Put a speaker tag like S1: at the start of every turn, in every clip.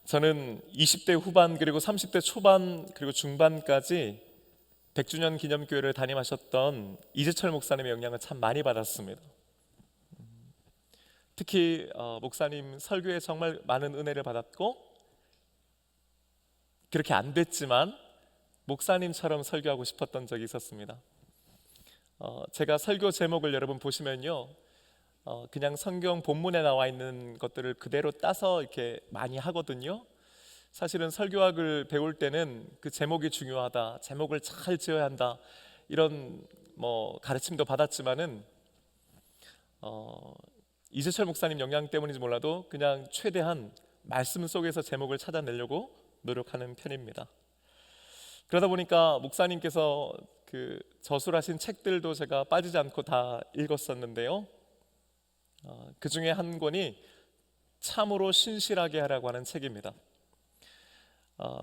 S1: 저는 20대 후반 그리고 30대 초반 그리고 중반까지 100주년 기념교회를 담임하셨던 이재철 목사님의 영향을 참 많이 받았습니다. 특히 목사님 설교에 정말 많은 은혜를 받았고, 그렇게 안 됐지만 목사님처럼 설교하고 싶었던 적이 있었습니다. 제가 설교 제목을 여러분 보시면요, 그냥 성경 본문에 나와 있는 것들을 그대로 따서 이렇게 많이 하거든요. 사실은 설교학을 배울 때는 그 제목이 중요하다, 제목을 잘 지어야 한다, 이런 가르침도 받았지만은 이재철 목사님 영향 때문인지 몰라도 그냥 최대한 말씀 속에서 제목을 찾아내려고 노력하는 편입니다. 그러다 보니까 목사님께서 그 저술하신 책들도 제가 빠지지 않고 다 읽었었는데요, 그 중에 한 권이 참으로 신실하게 하라고 하는 책입니다.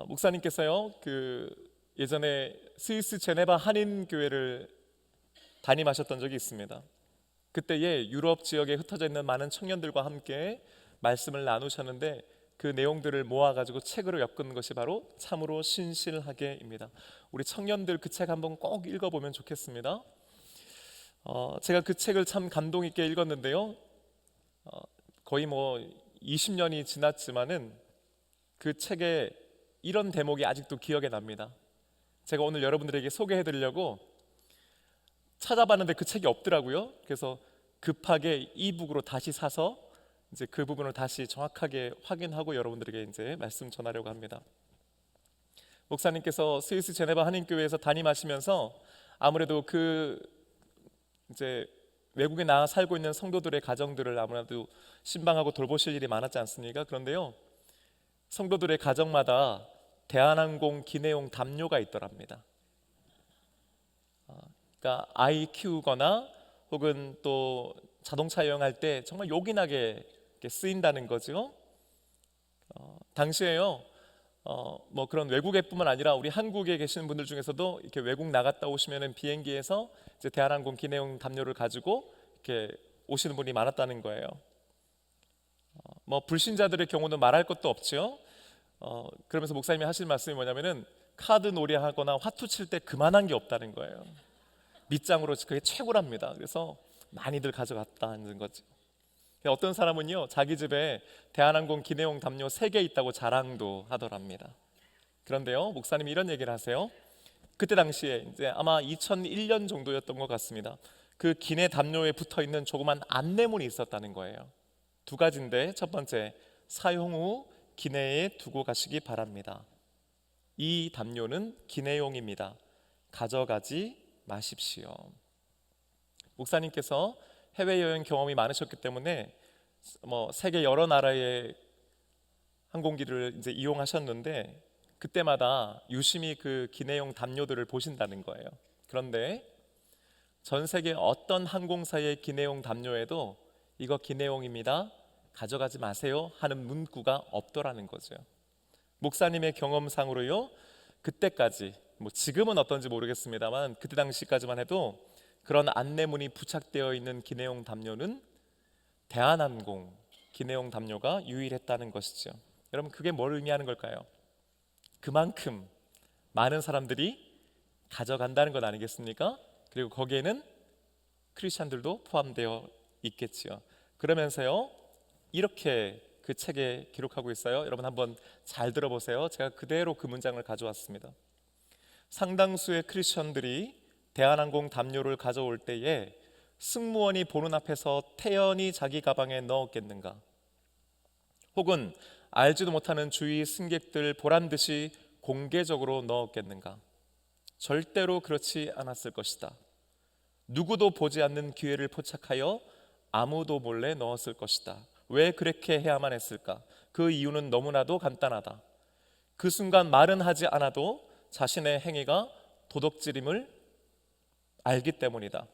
S1: 목사님께서요, 그 예전에 스위스 제네바 한인교회를 담임하셨던 적이 있습니다. 그때에 유럽 지역에 흩어져 있는 많은 청년들과 함께 말씀을 나누셨는데, 그 내용들을 모아가지고 책으로 엮은 것이 바로 참으로 신실하게입니다. 우리 청년들 그 책 한번 꼭 읽어보면 좋겠습니다. 제가 그 책을 참 감동 있게 읽었는데요, 거의 20년이 지났지만은 그 책에 이런 대목이 아직도 기억에 납니다. 제가 오늘 여러분들에게 소개해 드리려고 찾아봤는데 그 책이 없더라고요. 그래서 급하게 이북으로 다시 사서 이제 그 부분을 다시 정확하게 확인하고 여러분들에게 이제 말씀 전하려고 합니다. 목사님께서 스위스 제네바 한인교회에서 담임하시면서 아무래도 그 이제 외국에 나가 살고 있는 성도들의 가정들을 아무래도 신방하고 돌보실 일이 많았지 않습니까? 그런데요, 성도들의 가정마다 대한항공 기내용 담요가 있더랍니다. 그러니까 아이 키우거나 혹은 또 자동차 여행할 때 정말 요긴하게 쓰인다는 거죠. 당시에요, 그런 외국에뿐만 아니라 우리 한국에 계시는 분들 중에서도 이렇게 외국 나갔다 오시면은 비행기에서 이제 대한항공 기내용 담요를 가지고 이렇게 오시는 분이 많았다는 거예요. 불신자들의 경우는 말할 것도 없죠. 그러면서 목사님이 하실 말씀이 뭐냐면은 카드 놀이하거나 화투 칠 때 그만한 게 없다는 거예요. 밑장으로 그게 최고랍니다. 그래서 많이들 가져갔다는 거죠. 어떤 사람은요, 자기 집에 대한항공 기내용 담요 3개 있다고 자랑도 하더랍니다. 그런데요, 목사님이 이런 얘기를 하세요. 그때 당시에 이제 아마 2001년 정도였던 것 같습니다. 그 기내 담요에 붙어 있는 조그만 안내문이 있었다는 거예요. 2가지인데, 첫 번째, 사용 후 기내에 두고 가시기 바랍니다. 이 담요는 기내용입니다. 가져가지 마십시오. 목사님께서 해외여행 경험이 많으셨기 때문에 세계 여러 나라의 항공기를 이제 이용하셨는데, 그때마다 유심히 그 기내용 담요들을 보신다는 거예요. 그런데 전 세계 어떤 항공사의 기내용 담요에도 이거 기내용입니다, 가져가지 마세요 하는 문구가 없더라는 거죠. 목사님의 경험상으로요, 그때까지 지금은 어떤지 모르겠습니다만 그때 당시까지만 해도 그런 안내문이 부착되어 있는 기내용 담요는 대한항공 기내용 담요가 유일했다는 것이죠. 여러분, 그게 뭘 의미하는 걸까요? 그만큼 많은 사람들이 가져간다는 것 아니겠습니까? 그리고 거기에는 크리스찬들도 포함되어 있겠지요. 그러면서요, 이렇게 그 책에 기록하고 있어요. 여러분 한번 잘 들어보세요. 제가 그대로 그 문장을 가져왔습니다. 상당수의 크리스천들이 대한항공 담요를 가져올 때에 승무원이 보는 앞에서 태연히 자기 가방에 넣었겠는가? 혹은 알지도 못하는 주위 승객들 보란듯이 공개적으로 넣었겠는가? 절대로 그렇지 않았을 것이다. 누구도 보지 않는 기회를 포착하여 아무도 몰래 넣었을 것이다. 왜 그렇게 해야만 했을까? 그 이유는 너무나도 간단하다. 그 순간 말은 하지 않아도 자신의 행위가 도덕질임을 알기 때문이다.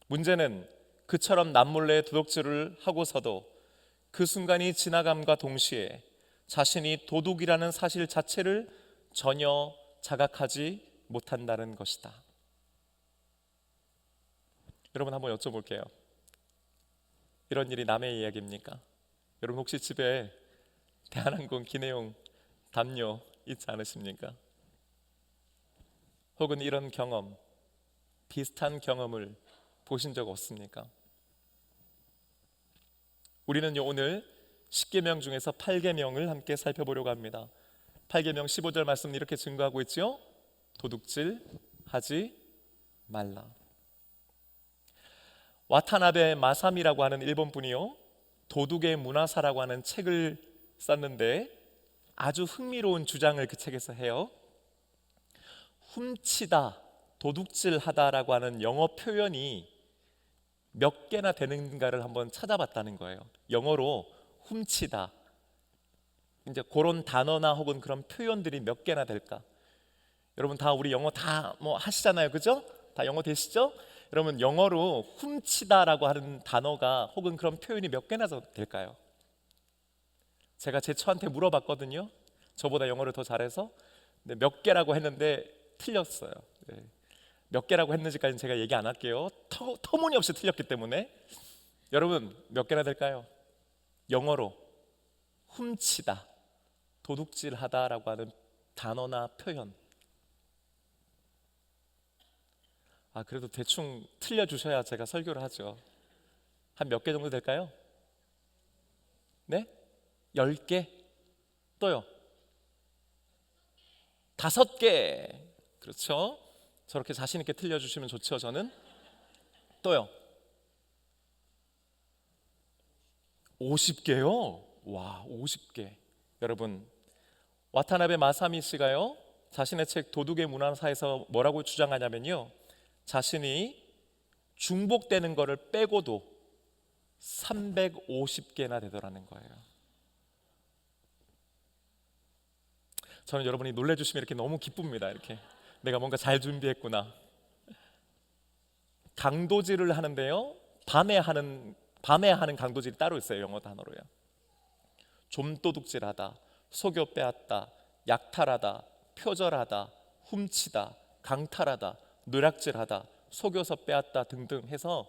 S1: 문제는 그처럼 남몰래 도덕질을 하고서도 그 순간이 지나감과 동시에 자신이 도둑이라는 사실 자체를 전혀 자각하지 못한다는 것이다. 여러분 한번 여쭤볼게요. 이런 일이 남의 이야기입니까? 여러분 혹시 집에 대한항공 기내용 담요 있지 않으십니까? 혹은 이런 경험, 비슷한 경험을 보신 적 없습니까? 우리는요, 오늘 10계명 중에서 8계명을 함께 살펴보려고 합니다. 8계명 15절 말씀 이렇게 증거하고 있죠. 도둑질 하지 말라. 와타나베 마사미라고 하는 일본 분이요, 도둑의 문화사라고 하는 책을 썼는데 아주 흥미로운 주장을 그 책에서 해요. 훔치다, 도둑질하다라고 하는 영어 표현이 몇 개나 되는가를 한번 찾아봤다는 거예요. 영어로 훔치다, 이제 그런 단어나 혹은 그런 표현들이 몇 개나 될까? 여러분 다 우리 영어 다 뭐 하시잖아요, 그죠? 다 영어 되시죠? 여러분 영어로 훔치다라고 하는 단어가 혹은 그런 표현이 몇 개나 될까요? 제가 제 처한테 물어봤거든요. 저보다 영어를 더 잘해서. 근데 몇 개라고 했는데 틀렸어요. 네. 몇 개라고 했는지까지는 제가 얘기 안 할게요. 터무니없이 틀렸기 때문에. 여러분 몇 개나 될까요? 영어로 훔치다, 도둑질하다라고 하는 단어나 표현. 그래도 대충 틀려주셔야 제가 설교를 하죠. 한 몇 개 정도 될까요? 네? 10개? 또요? 5개. 그렇죠? 저렇게 자신 있게 틀려주시면 좋죠. 저는. 또요? 50개요? 와, 50개. 여러분, 와타나베 마사미 씨가요, 자신의 책 도둑의 문화사에서 뭐라고 주장하냐면요, 자신이 중복되는 거를 빼고도 350개나 되더라는 거예요. 저는 여러분이 놀래주시면 이렇게 너무 기쁩니다. 이렇게 내가 뭔가 잘 준비했구나. 강도질을 하는데요, 밤에 하는 강도질이 따로 있어요. 영어 단어로요. 좀도둑질하다, 속여 빼앗다, 약탈하다, 표절하다, 훔치다, 강탈하다, 노략질하다, 속여서 빼앗다 등등 해서,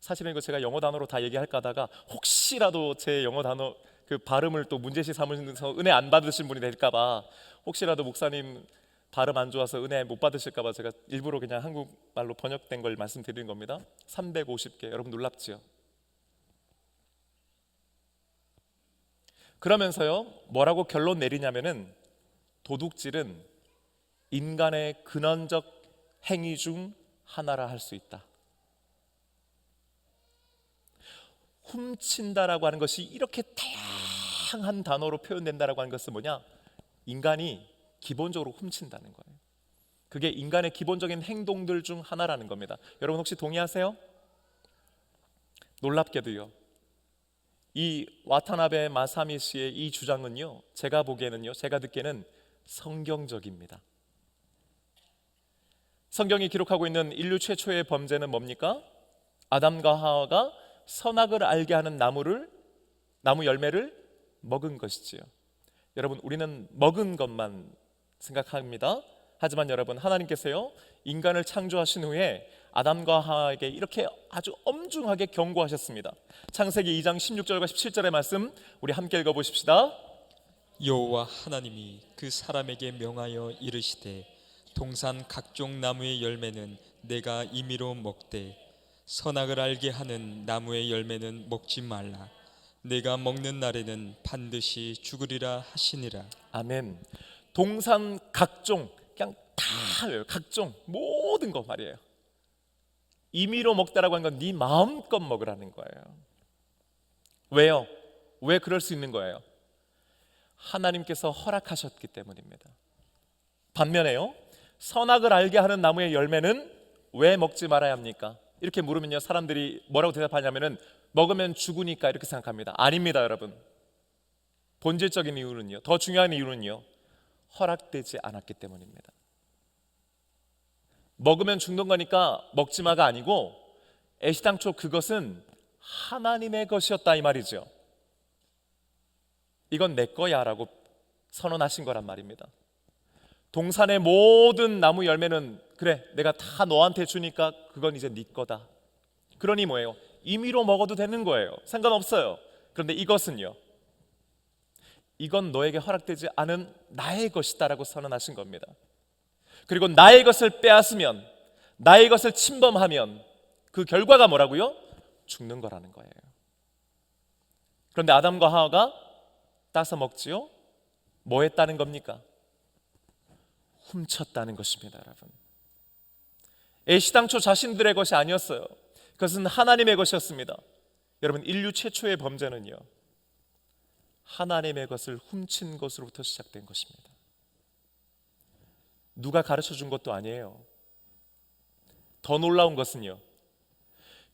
S1: 사실은 이거 제가 영어 단어로 다 얘기할까 하다가 혹시라도 제 영어 단어 그 발음을 또 문제시 삼으셔서 은혜 안 받으신 분이 될까봐, 혹시라도 목사님 발음 안 좋아서 은혜 못 받으실까봐 제가 일부러 그냥 한국말로 번역된 걸 말씀드리는 겁니다. 350개. 여러분 놀랍지요? 그러면서요, 뭐라고 결론 내리냐면은 도둑질은 인간의 근원적 행위 중 하나라 할 수 있다. 훔친다라고 하는 것이 이렇게 다양한 단어로 표현된다라고 하는 것은 뭐냐? 인간이 기본적으로 훔친다는 거예요. 그게 인간의 기본적인 행동들 중 하나라는 겁니다. 여러분 혹시 동의하세요? 놀랍게도요, 이 와타나베 마사미 씨의 이 주장은요, 제가 보기에는요, 제가 듣기에는 성경적입니다. 성경이 기록하고 있는 인류 최초의 범죄는 뭡니까? 아담과 하와가 선악을 알게 하는 나무 열매를 먹은 것이지요. 여러분 우리는 먹은 것만 생각합니다. 하지만 여러분, 하나님께서요, 인간을 창조하신 후에 아담과 하와에게 이렇게 아주 엄중하게 경고하셨습니다. 창세기 2장 16절과 17절의 말씀 우리 함께 읽어보십시다.
S2: 여호와 하나님이 그 사람에게 명하여 이르시되 동산 각종 나무의 열매는 내가 임의로 먹되 선악을 알게 하는 나무의 열매는 먹지 말라. 내가 먹는 날에는 반드시 죽으리라 하시니라.
S1: 아멘. 동산 각종, 그냥 다 각종 모든 거 말이에요. 임의로 먹다라고 하는 건 네 마음껏 먹으라는 거예요. 왜요? 왜 그럴 수 있는 거예요? 하나님께서 허락하셨기 때문입니다. 반면에요, 선악을 알게 하는 나무의 열매는 왜 먹지 말아야 합니까? 이렇게 물으면요, 사람들이 뭐라고 대답하냐면은 먹으면 죽으니까 이렇게 생각합니다. 아닙니다, 여러분. 본질적인 이유는요, 더 중요한 이유는요, 허락되지 않았기 때문입니다. 먹으면 죽는 거니까 먹지 마가 아니고 애시당초 그것은 하나님의 것이었다 이 말이죠. 이건 내 거야 라고 선언하신 거란 말입니다. 동산의 모든 나무 열매는 그래 내가 다 너한테 주니까 그건 이제 네 거다. 그러니 뭐예요? 임의로 먹어도 되는 거예요. 상관없어요. 그런데 이것은요, 이건 너에게 허락되지 않은 나의 것이다라고 선언하신 겁니다. 그리고 나의 것을 빼앗으면, 나의 것을 침범하면 그 결과가 뭐라고요? 죽는 거라는 거예요. 그런데 아담과 하와가 따서 먹지요? 뭐 했다는 겁니까? 훔쳤다는 것입니다, 여러분. 애시당초 자신들의 것이 아니었어요. 그것은 하나님의 것이었습니다. 여러분, 인류 최초의 범죄는요, 하나님의 것을 훔친 것으로부터 시작된 것입니다. 누가 가르쳐 준 것도 아니에요. 더 놀라운 것은요,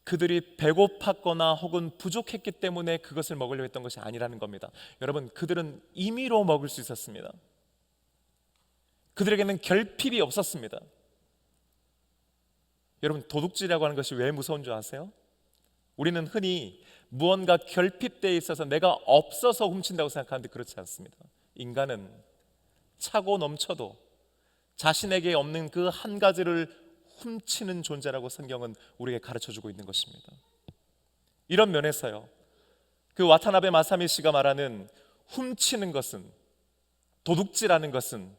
S1: 그들이 배고팠거나 혹은 부족했기 때문에 그것을 먹으려고 했던 것이 아니라는 겁니다. 여러분, 그들은 임의로 먹을 수 있었습니다. 그들에게는 결핍이 없었습니다. 여러분, 도둑질이라고 하는 것이 왜 무서운 줄 아세요? 우리는 흔히 무언가 결핍되어 있어서 내가 없어서 훔친다고 생각하는데 그렇지 않습니다. 인간은 차고 넘쳐도 자신에게 없는 그 한 가지를 훔치는 존재라고 성경은 우리에게 가르쳐주고 있는 것입니다. 이런 면에서요, 그 와타나베 마사미 씨가 말하는 훔치는 것은, 도둑질하는 것은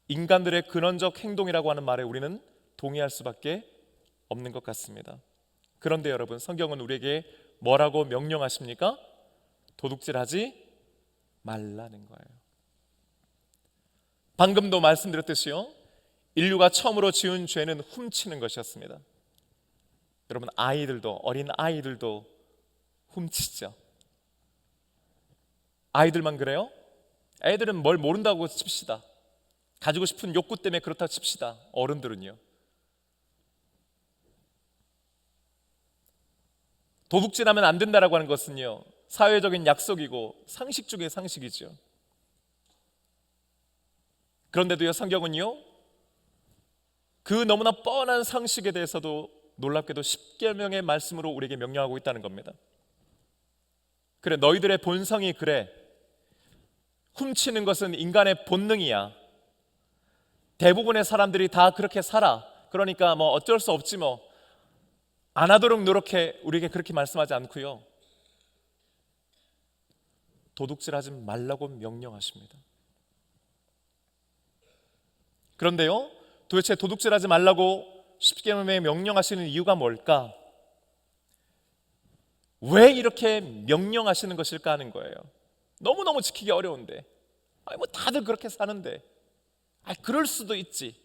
S1: 인간들의 근원적 행동이라고 하는 말에 우리는 동의할 수밖에 없는 것 같습니다. 그런데 여러분, 성경은 우리에게 뭐라고 명령하십니까? 도둑질하지 말라는 거예요. 방금도 말씀드렸듯이요, 인류가 처음으로 지은 죄는 훔치는 것이었습니다. 여러분, 아이들도, 어린 아이들도 훔치죠. 아이들만 그래요? 애들은 뭘 모른다고 칩시다. 가지고 싶은 욕구 때문에 그렇다고 칩시다. 어른들은요, 도둑질하면 안 된다라고 하는 것은요, 사회적인 약속이고 상식 중의 상식이죠. 그런데도요, 성경은요, 그 너무나 뻔한 상식에 대해서도 놀랍게도 10계명의 말씀으로 우리에게 명령하고 있다는 겁니다. 그래, 너희들의 본성이 그래. 훔치는 것은 인간의 본능이야. 대부분의 사람들이 다 그렇게 살아. 그러니까 뭐 어쩔 수 없지 뭐. 안 하도록 노력해. 우리에게 그렇게 말씀하지 않고요, 도둑질하지 말라고 명령하십니다. 그런데요, 도대체 도둑질하지 말라고 10계명에 명령하시는 이유가 뭘까? 왜 이렇게 명령하시는 것일까 하는 거예요. 너무너무 지키기 어려운데, 뭐 다들 그렇게 사는데, 그럴 수도 있지.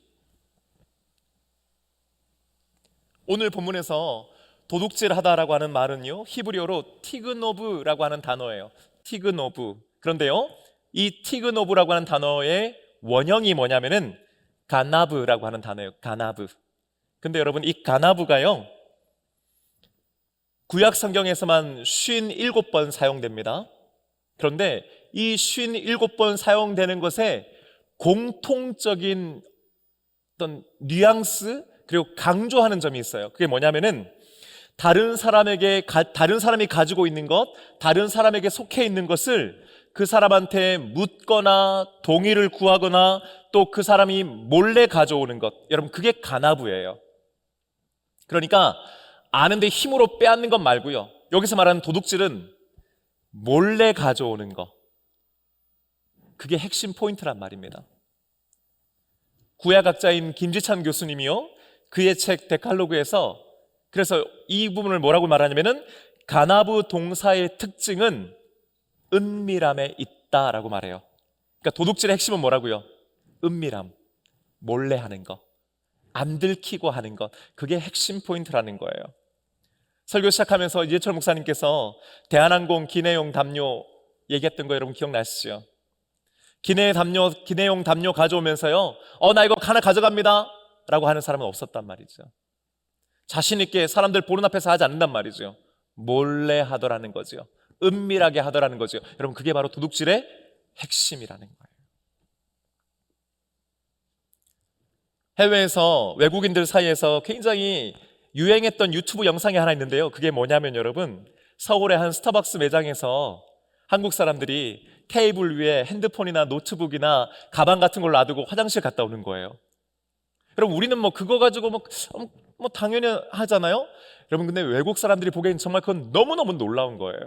S1: 오늘 본문에서 도둑질하다라고 하는 말은요, 히브리어로 티그노브라고 하는 단어예요. 티그노브. 그런데요, 이 티그노브라고 하는 단어의 원형이 뭐냐면은 가나브라고 하는 단어예요. 가나브. 근데 여러분, 이 가나브가요, 구약 성경에서만 57번 사용됩니다. 그런데 이 57번 사용되는 것에 공통적인 어떤 뉘앙스, 그리고 강조하는 점이 있어요. 그게 뭐냐면은 다른 사람이 가지고 있는 것, 다른 사람에게 속해 있는 것을 그 사람한테 묻거나 동의를 구하거나 또 그 사람이 몰래 가져오는 것, 여러분, 그게 가나브예요. 그러니까 아는데 힘으로 빼앗는 것 말고요, 여기서 말하는 도둑질은 몰래 가져오는 것, 그게 핵심 포인트란 말입니다. 구약학자인 김지찬 교수님이요, 그의 책 데칼로그에서 그래서 이 부분을 뭐라고 말하냐면은 가나브 동사의 특징은 은밀함에 있다라고 말해요. 그러니까 도둑질의 핵심은 뭐라고요? 은밀함, 몰래 하는 것, 안 들키고 하는 것, 그게 핵심 포인트라는 거예요. 설교 시작하면서 이재철 목사님께서 대한항공 기내용 담요 얘기했던 거 여러분 기억나시죠? 기내용 담요 가져오면서요, 나 이거 하나 가져갑니다 라고 하는 사람은 없었단 말이죠. 자신 있게 사람들 보는 앞에서 하지 않는단 말이죠. 몰래 하더라는 거죠. 은밀하게 하더라는 거죠. 여러분, 그게 바로 도둑질의 핵심이라는 거예요. 해외에서 외국인들 사이에서 굉장히 유행했던 유튜브 영상이 하나 있는데요, 그게 뭐냐면 여러분, 서울의 한 스타벅스 매장에서 한국 사람들이 테이블 위에 핸드폰이나 노트북이나 가방 같은 걸 놔두고 화장실 갔다 오는 거예요. 여러분, 우리는 뭐 그거 가지고 뭐 당연히 하잖아요. 여러분, 근데 외국 사람들이 보기엔 정말 그건 너무너무 놀라운 거예요.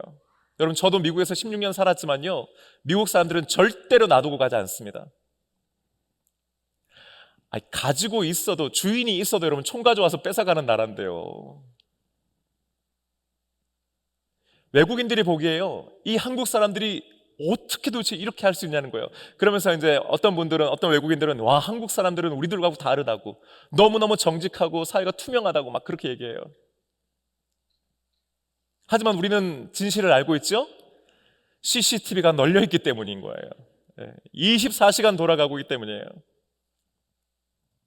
S1: 여러분, 저도 미국에서 16년 살았지만요, 미국 사람들은 절대로 놔두고 가지 않습니다. 가지고 있어도, 주인이 있어도 여러분 총 가져와서 뺏어가는 나라인데요. 외국인들이 보기에요, 이 한국 사람들이 어떻게 도대체 이렇게 할 수 있냐는 거예요. 그러면서 이제 어떤 분들은, 어떤 외국인들은, 와, 한국 사람들은 우리들하고 다르다고, 너무너무 정직하고 사회가 투명하다고 막 그렇게 얘기해요. 하지만 우리는 진실을 알고 있죠? CCTV가 널려 있기 때문인 거예요. 24시간 돌아가고 있기 때문이에요.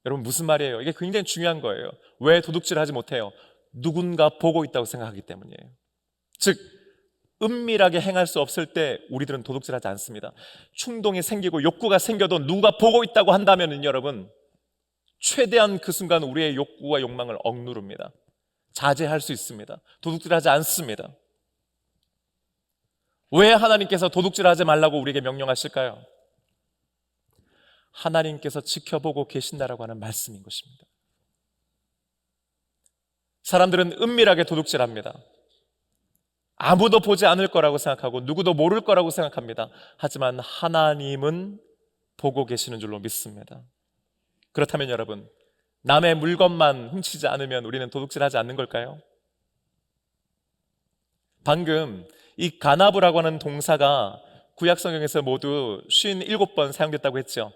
S1: 여러분, 무슨 말이에요? 이게 굉장히 중요한 거예요. 왜 도둑질을 하지 못해요? 누군가 보고 있다고 생각하기 때문이에요. 즉, 은밀하게 행할 수 없을 때 우리들은 도둑질하지 않습니다. 충동이 생기고 욕구가 생겨도 누가 보고 있다고 한다면 여러분, 최대한 그 순간 우리의 욕구와 욕망을 억누릅니다. 자제할 수 있습니다. 도둑질하지 않습니다. 왜 하나님께서 도둑질하지 말라고 우리에게 명령하실까요? 하나님께서 지켜보고 계신다라고 하는 말씀인 것입니다. 사람들은 은밀하게 도둑질합니다. 아무도 보지 않을 거라고 생각하고 누구도 모를 거라고 생각합니다. 하지만 하나님은 보고 계시는 줄로 믿습니다. 그렇다면 여러분, 남의 물건만 훔치지 않으면 우리는 도둑질하지 않는 걸까요? 방금 이 가나브라고 하는 동사가 구약 성경에서 모두 57번 사용됐다고 했죠.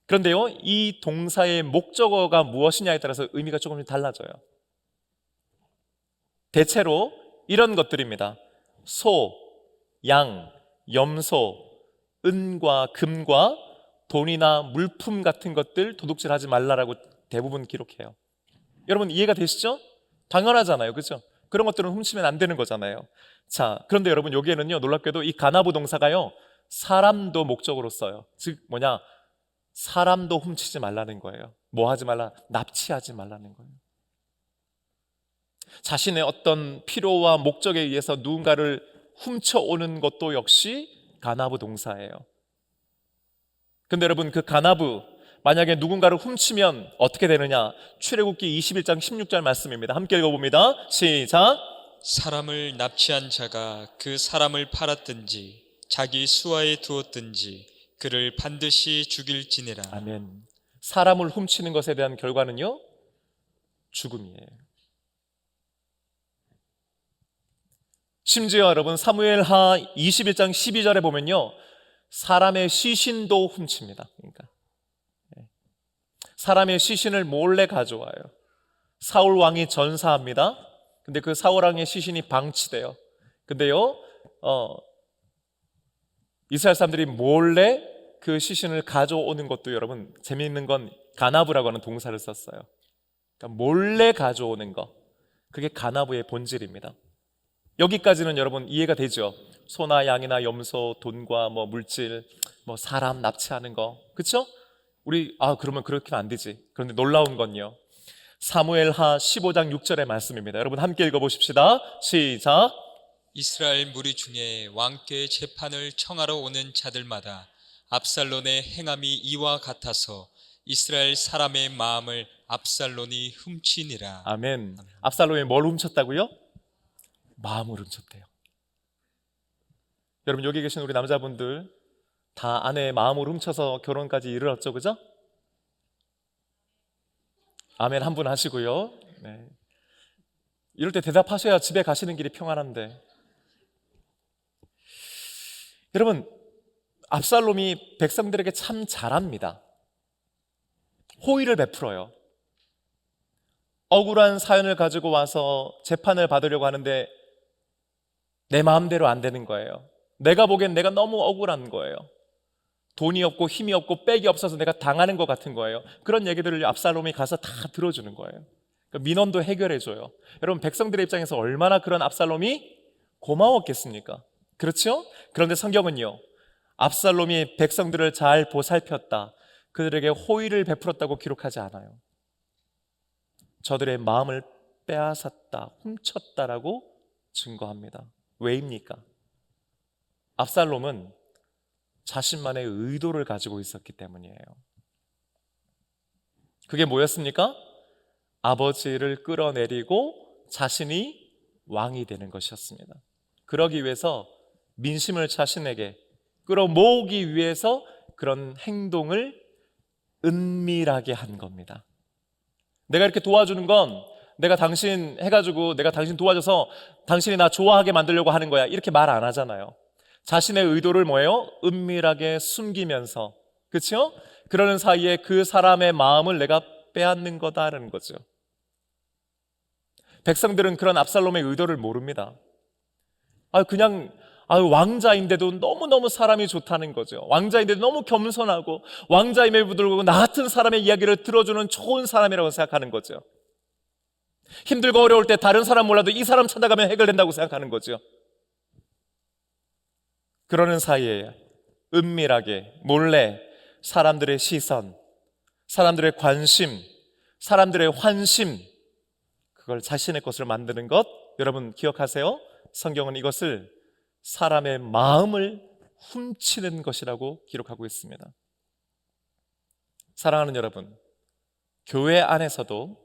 S1: 그런데요, 이 동사의 목적어가 무엇이냐에 따라서 의미가 조금씩 달라져요. 대체로 이런 것들입니다. 소, 양, 염소, 은과 금과 돈이나 물품 같은 것들 도둑질하지 말라라고 대부분 기록해요. 여러분, 이해가 되시죠? 당연하잖아요, 그렇죠? 그런 것들은 훔치면 안 되는 거잖아요. 자, 그런데 여러분, 여기에는요, 놀랍게도 이 가나브 동사가요, 사람도 목적으로 써요. 즉 뭐냐, 사람도 훔치지 말라는 거예요. 뭐 하지 말라? 납치하지 말라는 거예요. 자신의 어떤 필요와 목적에 의해서 누군가를 훔쳐오는 것도 역시 가나브 동사예요. 근데 여러분, 그 가나브, 만약에 누군가를 훔치면 어떻게 되느냐? 출애굽기 21장 16절 말씀입니다. 함께 읽어봅니다. 시작.
S2: 사람을 납치한 자가 그 사람을 팔았든지 자기 수하에 두었든지 그를 반드시 죽일지니라.
S1: 아멘. 사람을 훔치는 것에 대한 결과는요, 죽음이에요. 심지어 여러분, 사무엘하 21장 12절에 보면요, 사람의 시신도 훔칩니다. 그러니까 사람의 시신을 몰래 가져와요. 사울 왕이 전사합니다. 근데 그 사울 왕의 시신이 방치돼요. 근데요, 이스라엘 사람들이 몰래 그 시신을 가져오는 것도 여러분, 재미있는 건 가나브라고 하는 동사를 썼어요. 그러니까 몰래 가져오는 거, 그게 가나브의 본질입니다. 여기까지는 여러분 이해가 되죠? 소나 양이나 염소, 돈과 뭐 물질, 뭐 사람 납치하는 거, 그렇죠? 우리 그러면 그렇게 하면 안 되지. 그런데 놀라운 건요, 사무엘하 15장 6절의 말씀입니다. 여러분 함께 읽어보십시다. 시작.
S2: 이스라엘 무리 중에 왕께 재판을 청하러 오는 자들마다 압살론의 행함이 이와 같아서 이스라엘 사람의 마음을 압살론이 훔치니라.
S1: 아멘. 압살롬이 뭘 훔쳤다고요? 마음을 훔쳤대요. 여러분, 여기 계신 우리 남자분들 다 아내의 마음을 훔쳐서 결혼까지 이르렀죠, 그죠? 아멘 한 분 하시고요. 네. 이럴 때 대답하셔야 집에 가시는 길이 평안한데. 여러분, 압살롬이 백성들에게 참 잘합니다. 호의를 베풀어요. 억울한 사연을 가지고 와서 재판을 받으려고 하는데 내 마음대로 안 되는 거예요. 내가 보기엔 내가 너무 억울한 거예요. 돈이 없고 힘이 없고 백이 없어서 내가 당하는 것 같은 거예요. 그런 얘기들을 압살롬이 가서 다 들어주는 거예요. 그러니까 민원도 해결해줘요. 여러분, 백성들의 입장에서 얼마나 그런 압살롬이 고마웠겠습니까? 그렇죠? 그런데 성경은요, 압살롬이 백성들을 잘 보살폈다, 그들에게 호의를 베풀었다고 기록하지 않아요. 저들의 마음을 빼앗았다, 훔쳤다라고 증거합니다. 왜입니까? 압살롬은 자신만의 의도를 가지고 있었기 때문이에요. 그게 뭐였습니까? 아버지를 끌어내리고 자신이 왕이 되는 것이었습니다. 그러기 위해서 민심을 자신에게 끌어모으기 위해서 그런 행동을 은밀하게 한 겁니다. 내가 이렇게 도와주는 건 내가 당신 해가지고 내가 당신 도와줘서 당신이 나 좋아하게 만들려고 하는 거야, 이렇게 말 안 하잖아요. 자신의 의도를 뭐예요? 은밀하게 숨기면서, 그렇죠? 그러는 사이에 그 사람의 마음을 내가 빼앗는 거다라는 거죠. 백성들은 그런 absalom의 의도를 모릅니다. 그냥 왕자인데도 너무너무 사람이 좋다는 거죠. 왕자인데도 너무 겸손하고 왕자임에도 불구하고 나 같은 사람의 이야기를 들어주는 좋은 사람이라고 생각하는 거죠. 힘들고 어려울 때 다른 사람 몰라도 이 사람 찾아가면 해결된다고 생각하는 거죠. 그러는 사이에 은밀하게 몰래 사람들의 시선, 사람들의 관심, 사람들의 환심, 그걸 자신의 것으로 만드는 것, 여러분 기억하세요. 성경은 이것을 사람의 마음을 훔치는 것이라고 기록하고 있습니다. 사랑하는 여러분, 교회 안에서도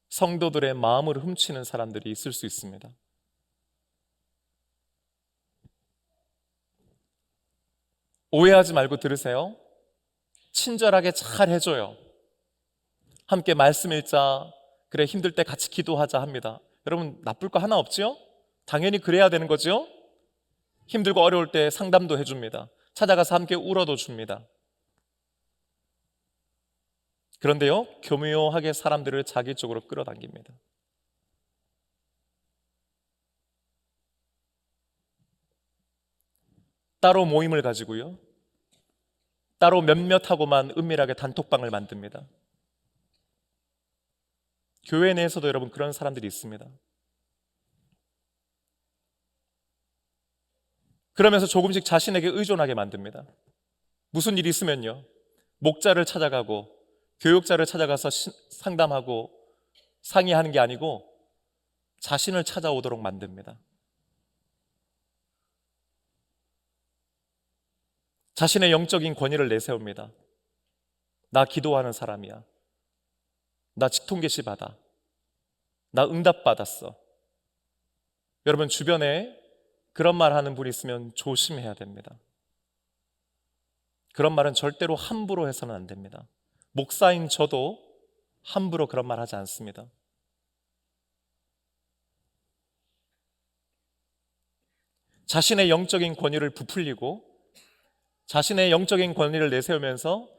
S1: 성도들의 마음을 훔치는 사람들이 있을 수 있습니다. 오해하지 말고 들으세요. 친절하게 잘 해줘요. 함께 말씀 읽자, 그래 힘들 때 같이 기도하자 합니다. 여러분, 나쁠 거 하나 없지요? 당연히 그래야 되는 거죠. 힘들고 어려울 때 상담도 해줍니다. 찾아가서 함께 울어도 줍니다. 그런데요, 교묘하게 사람들을 자기 쪽으로 끌어당깁니다. 따로 모임을 가지고요, 따로 몇몇하고만 은밀하게 단톡방을 만듭니다. 교회 내에서도 여러분 그런 사람들이 있습니다. 그러면서 조금씩 자신에게 의존하게 만듭니다. 무슨 일이 있으면요, 목자를 찾아가고 교육자를 찾아가서 상담하고 상의하는 게 아니고 자신을 찾아오도록 만듭니다. 자신의 영적인 권위를 내세웁니다. 나 기도하는 사람이야. 나 직통 계시 받아. 나 응답 받았어. 여러분, 주변에 그런 말 하는 분이 있으면 조심해야 됩니다. 그런 말은 절대로 함부로 해서는 안 됩니다. 목사인 저도 함부로 그런 말 하지 않습니다. 자신의 영적인 권위를 부풀리고 자신의 영적인 권위를 내세우면서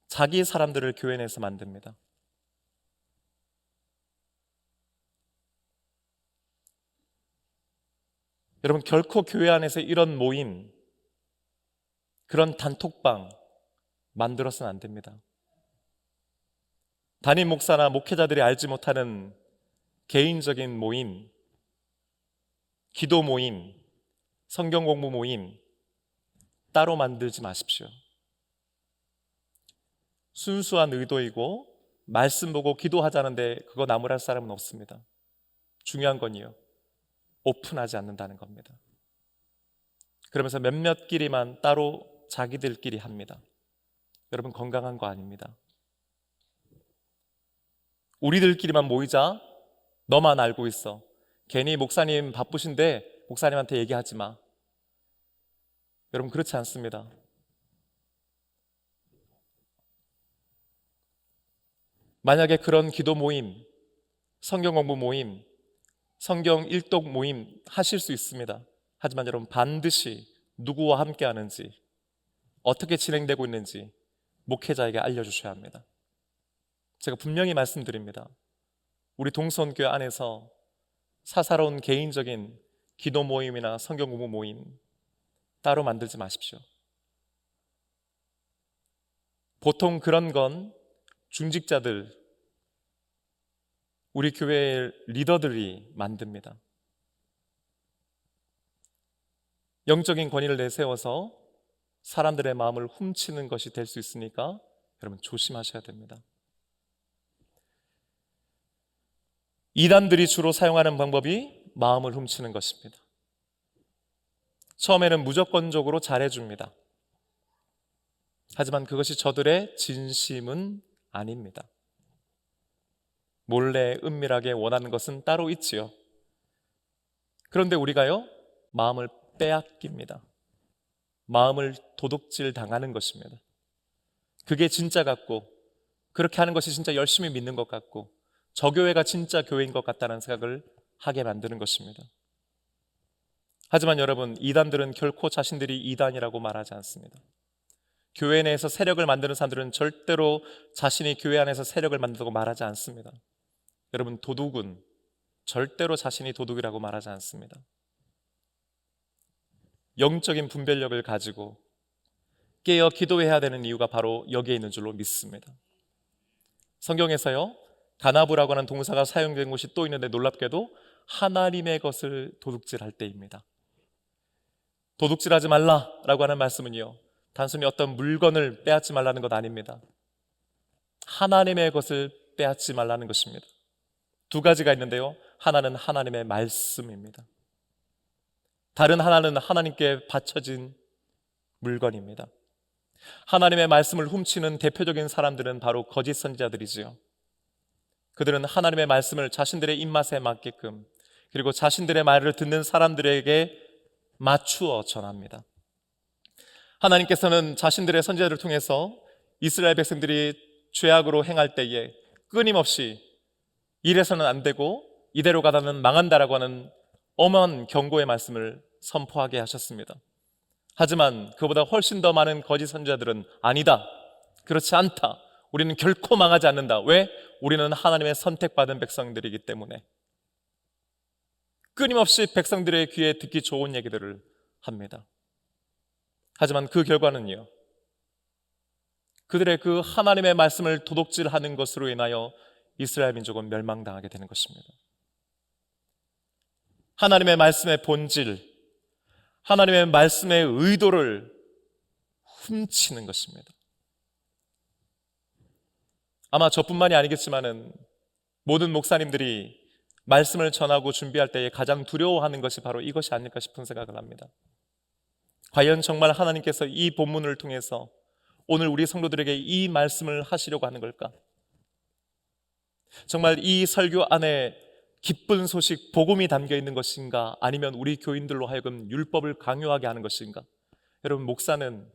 S1: 자기 사람들을 교회 내에서 만듭니다. 여러분, 결코 교회 안에서 이런 모임, 그런 단톡방 만들어서는 안 됩니다. 담임 목사나 목회자들이 알지 못하는 개인적인 모임, 기도 모임, 성경 공부 모임 따로 만들지 마십시오. 순수한 의도이고 말씀 보고 기도하자는데 그거 나무랄 사람은 없습니다. 중요한 건요, 오픈하지 않는다는 겁니다. 그러면서 몇몇끼리만 따로 자기들끼리 합니다. 여러분, 건강한 거 아닙니다. 우리들끼리만 모이자, 너만 알고 있어. 괜히 목사님 바쁘신데 목사님한테 얘기하지 마. 여러분, 그렇지 않습니다. 만약에 그런 기도 모임, 성경 공부 모임, 성경 일독 모임 하실 수 있습니다. 하지만 여러분, 반드시 누구와 함께 하는지, 어떻게 진행되고 있는지 목회자에게 알려주셔야 합니다. 제가 분명히 말씀드립니다. 우리 동서원교회 안에서 사사로운 개인적인 기도 모임이나 성경 공부 모임 따로 만들지 마십시오. 보통 그런 건 중직자들, 우리 교회의 리더들이 만듭니다. 영적인 권위를 내세워서 사람들의 마음을 훔치는 것이 될 수 있으니까 여러분 조심하셔야 됩니다. 이단들이 주로 사용하는 방법이 마음을 훔치는 것입니다. 처음에는 무조건적으로 잘해줍니다. 하지만 그것이 저들의 진심은 아닙니다. 몰래 은밀하게 원하는 것은 따로 있지요. 그런데 우리가요, 마음을 빼앗깁니다. 마음을 도둑질 당하는 것입니다. 그게 진짜 같고, 그렇게 하는 것이 진짜 열심히 믿는 것 같고, 저 교회가 진짜 교회인 것 같다는 생각을 하게 만드는 것입니다. 하지만 여러분, 이단들은 결코 자신들이 이단이라고 말하지 않습니다. 교회 내에서 세력을 만드는 사람들은 절대로 자신이 교회 안에서 세력을 만든다고 말하지 않습니다. 여러분, 도둑은 절대로 자신이 도둑이라고 말하지 않습니다. 영적인 분별력을 가지고 깨어 기도해야 되는 이유가 바로 여기에 있는 줄로 믿습니다. 성경에서요, 가나브라고 하는 동사가 사용된 곳이 또 있는데 놀랍게도 하나님의 것을 도둑질할 때입니다. 도둑질하지 말라라고 하는 말씀은요, 단순히 어떤 물건을 빼앗지 말라는 것 아닙니다. 하나님의 것을 빼앗지 말라는 것입니다. 두 가지가 있는데요, 하나는 하나님의 말씀입니다. 다른 하나는 하나님께 바쳐진 물건입니다. 하나님의 말씀을 훔치는 대표적인 사람들은 바로 거짓 선지자들이지요. 그들은 하나님의 말씀을 자신들의 입맛에 맞게끔, 그리고 자신들의 말을 듣는 사람들에게 맞추어 전합니다. 하나님께서는 자신들의 선지자들을 통해서 이스라엘 백성들이 죄악으로 행할 때에 끊임없이 이래서는 안 되고 이대로 가다는 망한다라고 하는 엄한 경고의 말씀을 선포하게 하셨습니다. 하지만 그보다 훨씬 더 많은 거짓 선지자들은 아니다, 그렇지 않다, 우리는 결코 망하지 않는다. 왜? 우리는 하나님의 선택받은 백성들이기 때문에. 끊임없이 백성들의 귀에 듣기 좋은 얘기들을 합니다. 하지만 그 결과는요, 그들의 그 하나님의 말씀을 도둑질하는 것으로 인하여 이스라엘 민족은 멸망당하게 되는 것입니다. 하나님의 말씀의 본질, 하나님의 말씀의 의도를 훔치는 것입니다. 아마 저뿐만이 아니겠지만은 모든 목사님들이 말씀을 전하고 준비할 때에 가장 두려워하는 것이 바로 이것이 아닐까 싶은 생각을 합니다. 과연 정말 하나님께서 이 본문을 통해서 오늘 우리 성도들에게 이 말씀을 하시려고 하는 걸까? 정말 이 설교 안에 기쁜 소식, 복음이 담겨 있는 것인가? 아니면 우리 교인들로 하여금 율법을 강요하게 하는 것인가? 여러분, 목사는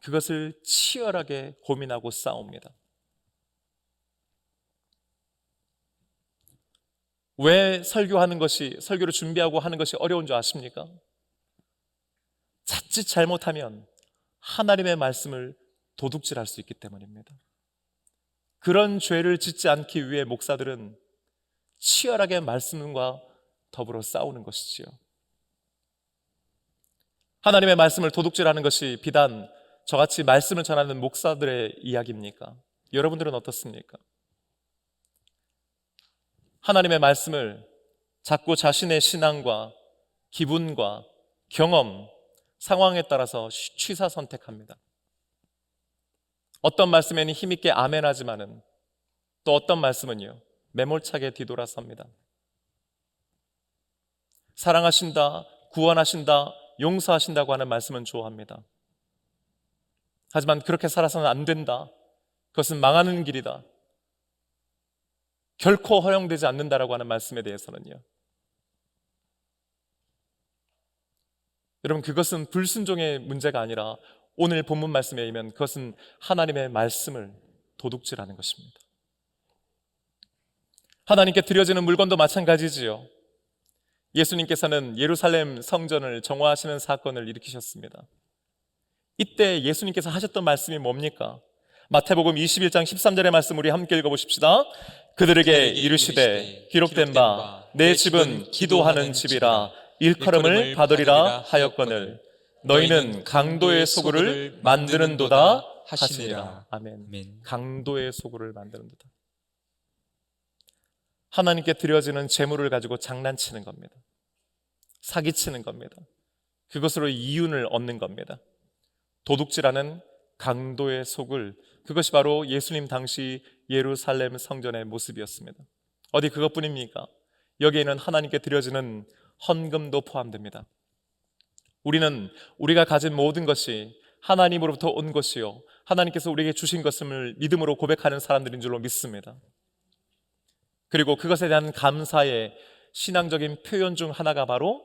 S1: 그것을 치열하게 고민하고 싸웁니다. 왜 설교를 준비하고 하는 것이 어려운 줄 아십니까? 자칫 잘못하면 하나님의 말씀을 도둑질할 수 있기 때문입니다. 그런 죄를 짓지 않기 위해 목사들은 치열하게 말씀과 더불어 싸우는 것이지요. 하나님의 말씀을 도둑질하는 것이 비단 저같이 말씀을 전하는 목사들의 이야기입니까? 여러분들은 어떻습니까? 하나님의 말씀을 자꾸 자신의 신앙과 기분과 경험, 상황에 따라서 취사 선택합니다. 어떤 말씀에는 힘있게 아멘하지만은 또 어떤 말씀은요, 매몰차게 뒤돌아섭니다. 사랑하신다, 구원하신다, 용서하신다고 하는 말씀은 좋아합니다. 하지만 그렇게 살아서는 안 된다, 그것은 망하는 길이다, 결코 허용되지 않는다라고 하는 말씀에 대해서는요, 여러분, 그것은 불순종의 문제가 아니라 오늘 본문 말씀에 의하면 그것은 하나님의 말씀을 도둑질하는 것입니다. 하나님께 드려지는 물건도 마찬가지지요. 예수님께서는 예루살렘 성전을 정화하시는 사건을 일으키셨습니다. 이때 예수님께서 하셨던 말씀이 뭡니까? 마태복음 21장 13절의 말씀 우리 함께 읽어보십시다. 그들에게 이르시되 기록된 바 내 집은 기도하는 집이라 일컬음을 받으리라 하였거늘 너희는 강도의 소굴을 만드는도다 하시니라. 아멘. 강도의 소굴을 만드는도다. 하나님께 드려지는 재물을 가지고 장난치는 겁니다. 사기치는 겁니다. 그것으로 이윤을 얻는 겁니다. 도둑질하는 강도의 소굴, 그것이 바로 예수님 당시 예루살렘 성전의 모습이었습니다. 어디 그것뿐입니까? 여기에는 하나님께 드려지는 헌금도 포함됩니다. 우리는 우리가 가진 모든 것이 하나님으로부터 온 것이요 하나님께서 우리에게 주신 것을 믿음으로 고백하는 사람들인 줄로 믿습니다. 그리고 그것에 대한 감사의 신앙적인 표현 중 하나가 바로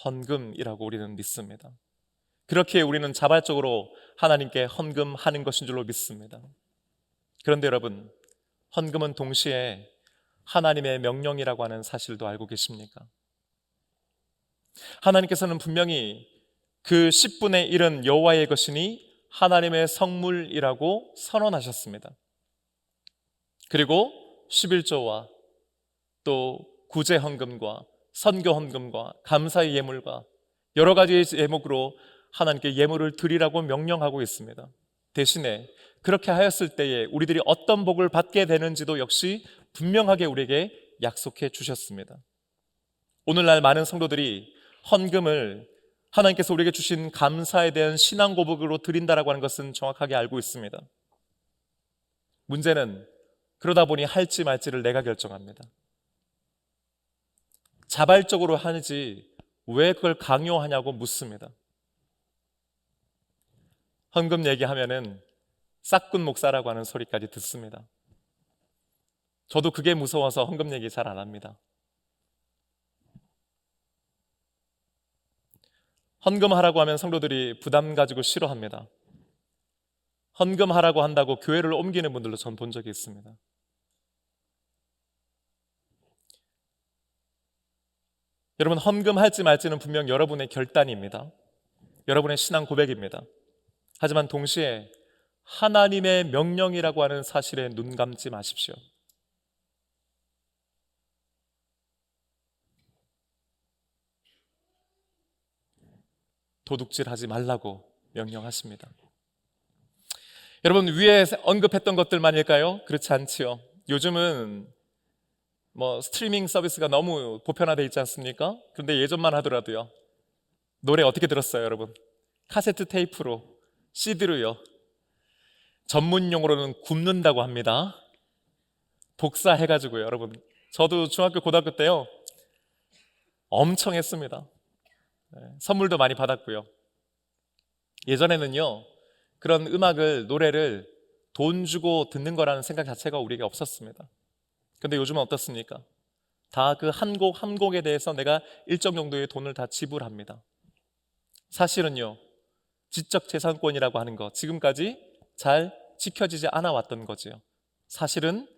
S1: 헌금이라고 우리는 믿습니다. 그렇게 우리는 자발적으로 하나님께 헌금하는 것인 줄로 믿습니다. 그런데 여러분, 헌금은 동시에 하나님의 명령이라고 하는 사실도 알고 계십니까? 하나님께서는 분명히 그 10분의 1은 여호와의 것이니 하나님의 성물이라고 선언하셨습니다. 그리고 11조와 또 구제 헌금과 선교 헌금과 감사의 예물과 여러 가지 예목으로 하나님께 예물을 드리라고 명령하고 있습니다. 대신에 그렇게 하였을 때에 우리들이 어떤 복을 받게 되는지도 역시 분명하게 우리에게 약속해 주셨습니다. 오늘날 많은 성도들이 헌금을 하나님께서 우리에게 주신 감사에 대한 신앙 고백으로 드린다라고 하는 것은 정확하게 알고 있습니다. 문제는 그러다 보니 할지 말지를 내가 결정합니다. 자발적으로 하지 왜 그걸 강요하냐고 묻습니다. 헌금 얘기하면은 싹군 목사라고 하는 소리까지 듣습니다. 저도 그게 무서워서 헌금 얘기 잘 안 합니다. 헌금하라고 하면 성도들이 부담 가지고 싫어합니다. 헌금하라고 한다고 교회를 옮기는 분들도 전 본 적이 있습니다. 여러분, 헌금할지 말지는 분명 여러분의 결단입니다. 여러분의 신앙 고백입니다. 하지만 동시에 하나님의 명령이라고 하는 사실에 눈 감지 마십시오. 도둑질하지 말라고 명령하십니다. 여러분, 위에 언급했던 것들만일까요? 그렇지 않지요. 요즘은 스트리밍 서비스가 너무 보편화되어 있지 않습니까? 그런데 예전만 하더라도요, 노래 어떻게 들었어요, 여러분? 카세트 테이프로, CD로요. 전문 용어로는 굽는다고 합니다. 복사해가지고요, 여러분. 저도 중학교, 고등학교 때요, 엄청 했습니다. 선물도 많이 받았고요. 예전에는요, 그런 음악을, 노래를 돈 주고 듣는 거라는 생각 자체가 우리에게 없었습니다. 근데 요즘은 어떻습니까? 다 그 한 곡 한 곡에 대해서 내가 일정 정도의 돈을 다 지불합니다. 사실은요, 지적 재산권이라고 하는 거 지금까지 잘 지켜지지 않아 왔던 거지요. 사실은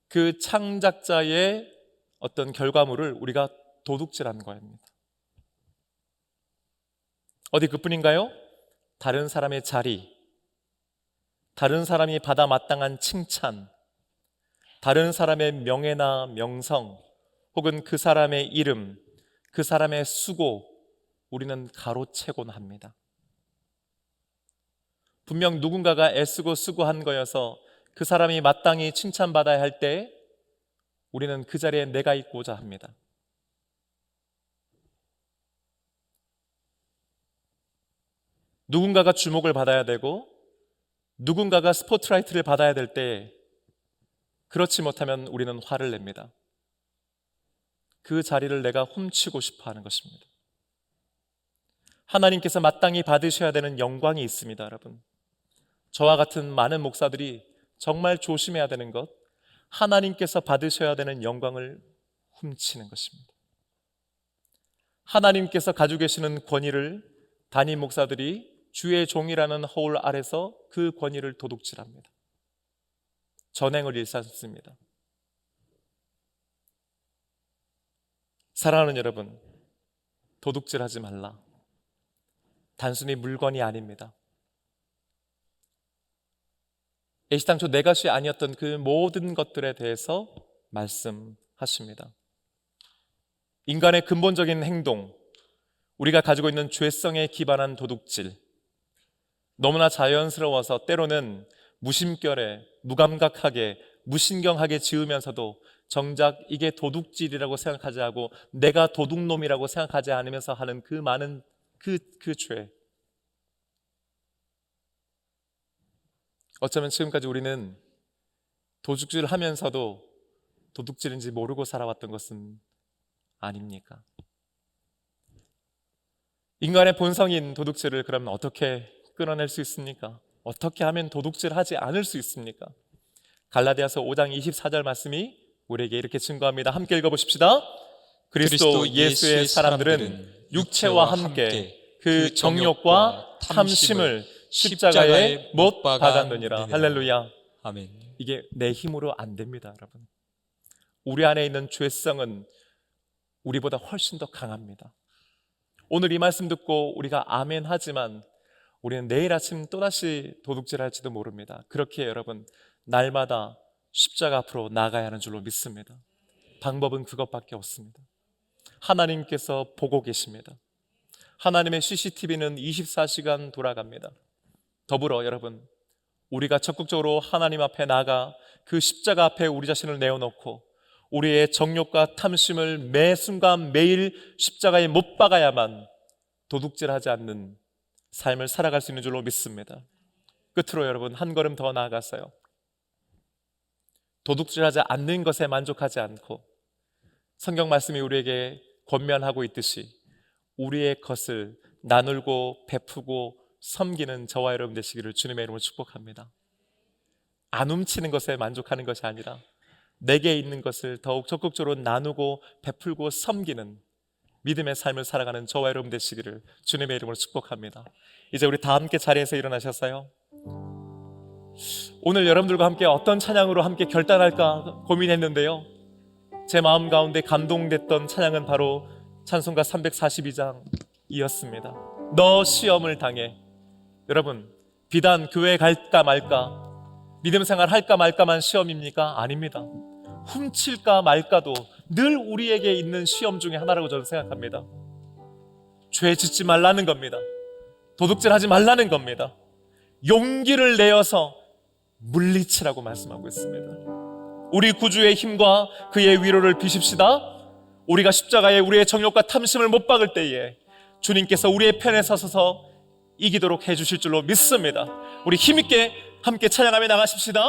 S1: 그 창작자의 어떤 결과물을 우리가 도둑질한 거입니다. 어디 그뿐인가요? 다른 사람의 자리, 다른 사람이 받아 마땅한 칭찬, 다른 사람의 명예나 명성, 혹은 그 사람의 이름, 그 사람의 수고, 우리는 가로채곤 합니다. 분명 누군가가 애쓰고 수고한 거여서 그 사람이 마땅히 칭찬받아야 할 때 우리는 그 자리에 내가 있고자 합니다. 누군가가 주목을 받아야 되고 누군가가 스포트라이트를 받아야 될 때 그렇지 못하면 우리는 화를 냅니다. 그 자리를 내가 훔치고 싶어 하는 것입니다. 하나님께서 마땅히 받으셔야 되는 영광이 있습니다, 여러분. 저와 같은 많은 목사들이 정말 조심해야 되는 것, 하나님께서 받으셔야 되는 영광을 훔치는 것입니다. 하나님께서 가지고 계시는 권위를 담임 목사들이 주의 종이라는 허울 아래서 그 권위를 도둑질합니다. 전행을 일삼습니다. 사랑하는 여러분, 도둑질하지 말라. 단순히 물건이 아닙니다. 애시당초 내 것이 아니었던 그 모든 것들에 대해서 말씀하십니다. 인간의 근본적인 행동, 우리가 가지고 있는 죄성에 기반한 도둑질, 너무나 자연스러워서 때로는 무심결에, 무감각하게, 무신경하게 지으면서도 정작 이게 도둑질이라고 생각하지 않고 내가 도둑놈이라고 생각하지 않으면서 하는 그 많은 그 죄. 어쩌면 지금까지 우리는 도둑질을 하면서도 도둑질인지 모르고 살아왔던 것은 아닙니까? 인간의 본성인 도둑질을 그러면 어떻게 끊어낼 수 있습니까? 어떻게 하면 도둑질하지 않을 수 있습니까? 갈라디아서 5장 24절 말씀이 우리에게 이렇게 증거합니다. 함께 읽어보십시다. 그리스도 예수의 사람들은 육체와 함께 그 정욕과 탐심을 십자가에 못 박았느니라. 할렐루야.
S2: 아멘.
S1: 이게 내 힘으로 안 됩니다, 여러분. 우리 안에 있는 죄성은 우리보다 훨씬 더 강합니다. 오늘 이 말씀 듣고 우리가 아멘 하지만 우리는 내일 아침 또다시 도둑질할지도 모릅니다. 그렇게 여러분 날마다 십자가 앞으로 나가야 하는 줄로 믿습니다. 방법은 그것밖에 없습니다. 하나님께서 보고 계십니다. 하나님의 CCTV는 24시간 돌아갑니다. 더불어 여러분, 우리가 적극적으로 하나님 앞에 나가 그 십자가 앞에 우리 자신을 내어놓고 우리의 정욕과 탐심을 매 순간 매일 십자가에 못 박아야만 도둑질하지 않는 삶을 살아갈 수 있는 줄로 믿습니다. 끝으로 여러분, 한 걸음 더 나아가서요, 도둑질하지 않는 것에 만족하지 않고 성경 말씀이 우리에게 권면하고 있듯이 우리의 것을 나누고 베푸고 섬기는 저와 여러분 되시기를 주님의 이름으로 축복합니다. 안 훔치는 것에 만족하는 것이 아니라 내게 있는 것을 더욱 적극적으로 나누고 베풀고 섬기는 믿음의 삶을 살아가는 저와 여러분 되시기를 주님의 이름으로 축복합니다. 이제 우리 다 함께 자리에서 일어나셨어요? 오늘 여러분들과 함께 어떤 찬양으로 함께 결단할까 고민했는데요, 제 마음 가운데 감동됐던 찬양은 바로 찬송가 342장이었습니다. 너 시험을 당해. 여러분, 비단 교회 갈까 말까, 믿음 생활 할까 말까만 시험입니까? 아닙니다. 훔칠까 말까도 늘 우리에게 있는 시험 중에 하나라고 저는 생각합니다. 죄 짓지 말라는 겁니다. 도둑질하지 말라는 겁니다. 용기를 내어서 물리치라고 말씀하고 있습니다. 우리 구주의 힘과 그의 위로를 비십시다. 우리가 십자가에 우리의 정욕과 탐심을 못 박을 때에 주님께서 우리의 편에 서서 이기도록 해주실 줄로 믿습니다. 우리 힘있게 함께 찬양하며 나가십시다.